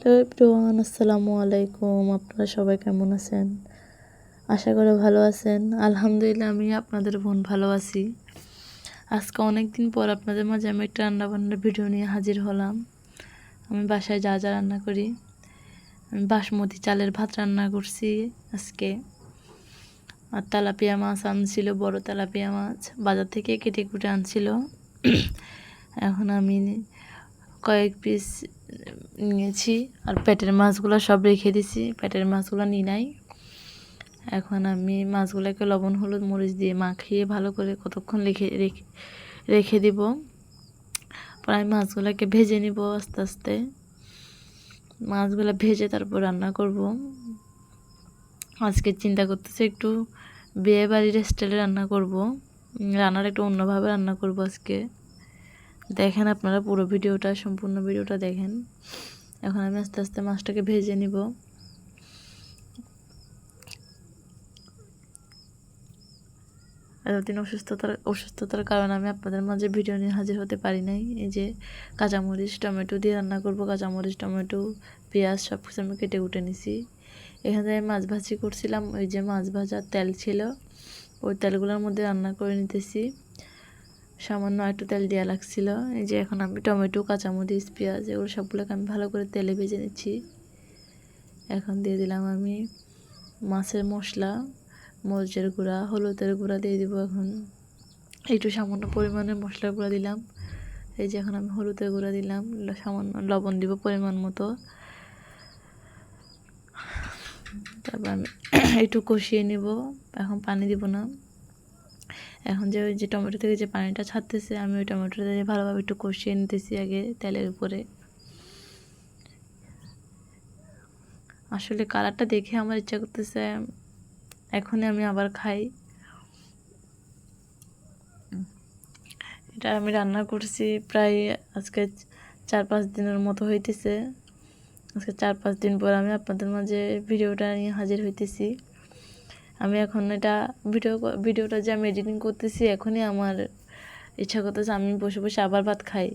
Hello everyone, আসসালামু আলাইকুম। আপনারা সবাই কেমন আছেন? আশা করি ভালো আছেন। আলহামদুলিল্লাহ, আমি আপনাদের বোন ভালো আছি। আজকে অনেক দিন পর আপনাদের মাঝে আমি একটা রান্নাবান্নার ভিডিও নিয়ে হাজির হলাম। আমি বাসায় যা যা রান্না করি, আমি বাসমতি চালের ভাত রান্না করছি আজকে। আর তেলাপিয়া মাছ আনছিল, বড় তেলাপিয়া মাছ বাজার থেকে কেটে কুটে আনছিল। এখন আমি কয়েক পিস নিয়েছি, আর পেটের মাছগুলো সব রেখে দিছি। পেটের মাছগুলো নিই নাই। এখন আমি মাছগুলোকে লবণ হলুদ মরিচ দিয়ে মাখিয়ে ভালো করে কতক্ষণ রেখে দিব। পরে আমি মাছগুলোকে ভেজে নিব আস্তে আস্তে। মাছগুলো ভেজে তারপর রান্না করব। আজকে চিন্তা করতেছি একটু বিয়ে বাড়ির স্টাইলে রান্না করব। রান্নাটা একটু অন্যভাবে রান্না করব আজকে। দেখেন আপনারা পুরো ভিডিওটা, সম্পূর্ণ ভিডিওটা দেখেন। এখন আমি আস্তে আস্তে মাছটাকে ভেজে নিব। এতদিন অসুস্থতার কারণে আমি আপনাদের মাঝে ভিডিও নিয়ে হাজির হতে পারি নাই। এই যে কাঁচামরিচ টমেটো দিয়ে রান্না করব। কাঁচামরিচ টমেটো পেঁয়াজ সব কিছু আমি কেটে কুটে নিছি। এখানে আমি মাছ ভাজি করছিলাম, ওই যে মাছ ভাজার তেল ছিল, ওই তেলগুলোর মধ্যে রান্না করে নিতেছি। সামান্য একটু তেল দেওয়া লাগছিল। এই যে এখন আমি টমেটো কাঁচামরিচ পেঁয়াজ এগুলো সবগুলোকে আমি ভালো করে তেলে ভেজে নিচ্ছি। এখন দিয়ে দিলাম আমি মাছের মশলা, মরিচের গুঁড়া, হলুদের গুঁড়া দিয়ে দিব। এখন একটু সামান্য পরিমাণে মশলার গুঁড়া দিলাম। এই যে এখন আমি হলুদের গুঁড়া দিলাম, সামান্য লবণ দিব পরিমাণ মতো। তারপর আমি একটু কষিয়ে নিব। এখন পানি দিব না। এখন যে ওই যে টমেটো থেকে যে পানিটা ছাড়তেছে, আমি ওই টমেটোটা দিয়ে ভালোভাবে একটু কষিয়ে নিতেছি আগে তেলের উপরে। আসলে কালারটা দেখে আমার ইচ্ছা করতেছে এখনই আমি আবার খাই। এটা আমি রান্না করছি প্রায় আজকে 4-5 দিনের মতো হইতেছে। আজকে 4-5 দিন পর আমি আপনাদের মাঝে ভিডিওটা নিয়ে হাজির হইতেছি। আমি এখন এটা ভিডিওটা যে আমি এডিটিং করতেছি, এখনই আমার ইচ্ছা করতেছে আমি বসে বসে আবার ভাত খাই।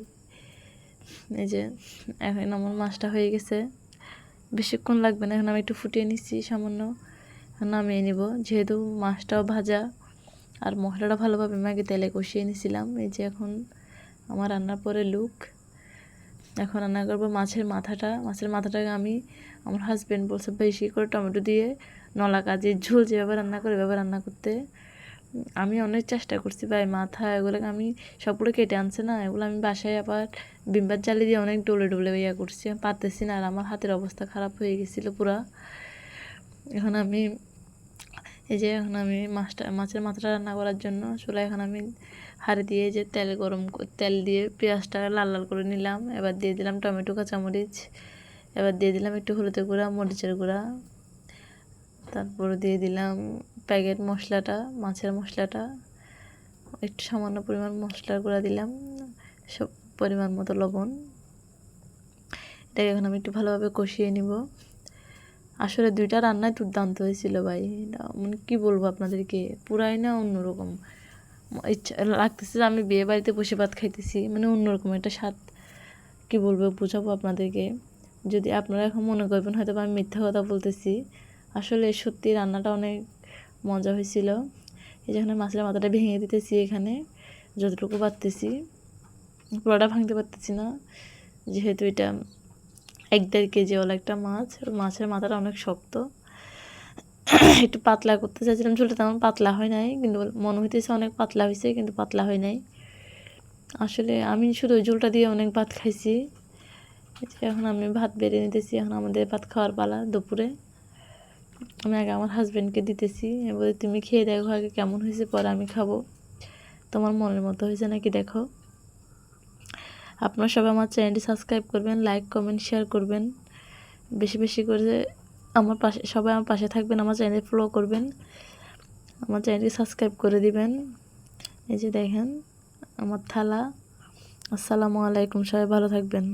এই যে এখন আমার মাছটা হয়ে গেছে, বেশিক্ষণ লাগবে না। এখন আমি একটু ফুটিয়ে নিচ্ছি সামান্য, নামিয়ে নিব। যেহেতু মাছটাও ভাজা আর মশলাটা ভালোভাবে আমি আগে তেলে কষিয়ে নিয়েছিলাম। এই যে এখন আমার রান্নার পরে লুক। এখন রান্না করবো মাছের মাথাটাকে আমি, আমার হাজব্যান্ড বলছে বেশি করে টমেটো দিয়ে নলা কাজের ঝোল যেভাবে রান্না করে এভাবে রান্না করতে। আমি অনেক চেষ্টা করছি ভাই, মাথা এগুলোকে আমি সবগুলো কেটে আনছে না, এগুলো আমি বাসায় আবার বিম্বার জালি দিয়ে অনেক ডলে ডলে ইয়া করছি, আমি পারতেছি না। আর আমার হাতের অবস্থা খারাপ হয়ে গেছিলো পুরা। এখন আমি এই যে এখন আমি মাছের মাথাটা রান্না করার জন্য চুলায় এখন আমি হাঁড়ি দিয়ে যে তেল দিয়ে পেঁয়াজটা লাল লাল করে নিলাম। এবার দিয়ে দিলাম টমেটো কাঁচামরিচ, এবার দিয়ে দিলাম একটু হলুদের গুঁড়া মরিচের গুঁড়া, তারপর দিয়ে দিলাম প্যাকেট মশলাটা, মাছের মশলাটা, একটু সামান্য পরিমাণ মশলার গুঁড়া দিলাম, সব পরিমাণ মতো লবণ। এটাকে এখন আমি একটু ভালোভাবে কষিয়ে নিব। আসলে দুইটা রান্নাই দুর্দান্ত হয়েছিল ভাই। মানে কী বলবো আপনাদেরকে, পুরাই না অন্যরকম ইচ্ছা লাগতেছে যে আমি বিয়ে বাড়িতে বসে ভাত খাইতেছি, মানে অন্যরকম একটা স্বাদ। কী বলবো, বোঝাবো আপনাদেরকে। যদি আপনারা এখন মনে করবেন হয়তো আমি মিথ্যা কথা বলতেছি, আসলে সত্যি রান্নাটা অনেক মজা হয়েছিল। এই যেখানে মাছের মাথাটা ভেঙে দিতেছি, এখানে যতটুকু পারতেছি, পুরোটা ভাঙতে পারতেছি না, যেহেতু এটা 1-1.5 কেজিওয়ালা একটা মাছ। মাছের মাথাটা অনেক শক্ত। একটু পাতলা করতে চাইছিলাম, ঝোলটা তেমন পাতলা হয় নাই, কিন্তু মনে হইতেছে অনেক পাতলা হয়েছে, কিন্তু পাতলা হয় নাই। আসলে আমি শুধু ওই ঝোলটা দিয়ে অনেক ভাত খাইছি। এখন আমি ভাত বেড়ে নিতেছি। এখন আমাদের ভাত খাওয়ার পালা দুপুরে। আমি আগে আমার হাজব্যান্ডকে দিতেছি, এবার তুমি খেয়ে দেখো আগে কেমন হয়েছে, পরে আমি খাবো। তোমার মনের মতো হয়েছে নাকি দেখো। আপনারা সবাই আমার চ্যানেলটি সাবস্ক্রাইব করবেন, লাইক কমেন্ট শেয়ার করবেন, বেশি বেশি করে সবাই আমার পাশে থাকবেন, আমার চ্যানেল ফলো করবেন, আমার চ্যানেলটি সাবস্ক্রাইব করে দিবেন। এই যে দেখেন আমার থালা। আসসালামু আলাইকুম, সবাই ভালো থাকবেন।